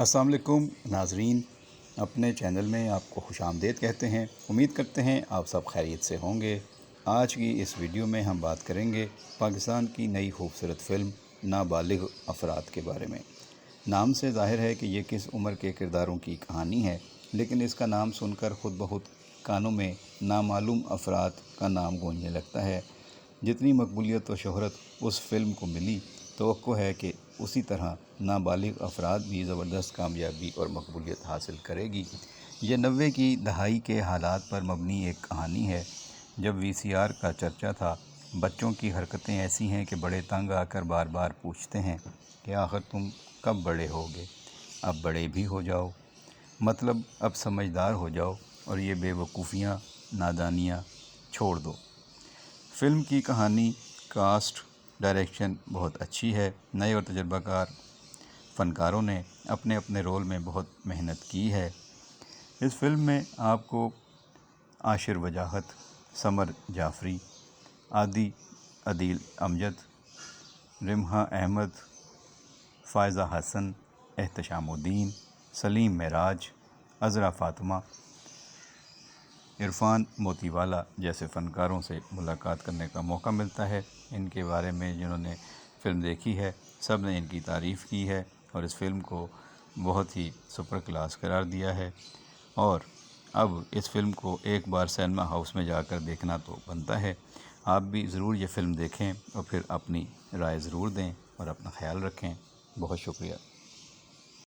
السلام علیکم ناظرین، اپنے چینل میں آپ کو خوش آمدید کہتے ہیں۔ امید کرتے ہیں آپ سب خیریت سے ہوں گے۔ آج کی اس ویڈیو میں ہم بات کریں گے پاکستان کی نئی خوبصورت فلم نابالغ افراد کے بارے میں۔ نام سے ظاہر ہے کہ یہ کس عمر کے کرداروں کی کہانی ہے، لیکن اس کا نام سن کر خود بخود کانوں میں نامعلوم افراد کا نام گونجنے لگتا ہے۔ جتنی مقبولیت و شہرت اس فلم کو ملی، توقع ہے کہ اسی طرح نابالغ افراد بھی زبردست کامیابی اور مقبولیت حاصل کرے گی۔ یہ 90 کی دہائی کے حالات پر مبنی ایک کہانی ہے، جب VCR کا چرچا تھا۔ بچوں کی حرکتیں ایسی ہیں کہ بڑے تنگ آ کر بار بار پوچھتے ہیں کہ آخر تم کب بڑے ہوگے؟ اب بڑے بھی ہو جاؤ، مطلب اب سمجھدار ہو جاؤ اور یہ بے وقوفیاں، نادانیاں چھوڑ دو۔ فلم کی کہانی، کاسٹ، ڈائریکشن بہت اچھی ہے۔ نئے اور تجربہ کار فنکاروں نے اپنے اپنے رول میں بہت محنت کی ہے۔ اس فلم میں آپ کو عاشر وجاہت، سمر جعفری، عادی عدیل امجد، رمحہ احمد، فائزہ حسن، احتشام الدین، سلیم معراج، عذرا فاطمہ، عرفان موتی والا جیسے فنکاروں سے ملاقات کرنے کا موقع ملتا ہے۔ ان کے بارے میں جنہوں نے فلم دیکھی ہے، سب نے ان کی تعریف کی ہے اور اس فلم کو بہت ہی سپر کلاس قرار دیا ہے۔ اور اب اس فلم کو ایک بار سینما ہاؤس میں جا کر دیکھنا تو بنتا ہے۔ آپ بھی ضرور یہ فلم دیکھیں اور پھر اپنی رائے ضرور دیں اور اپنا خیال رکھیں۔ بہت شکریہ۔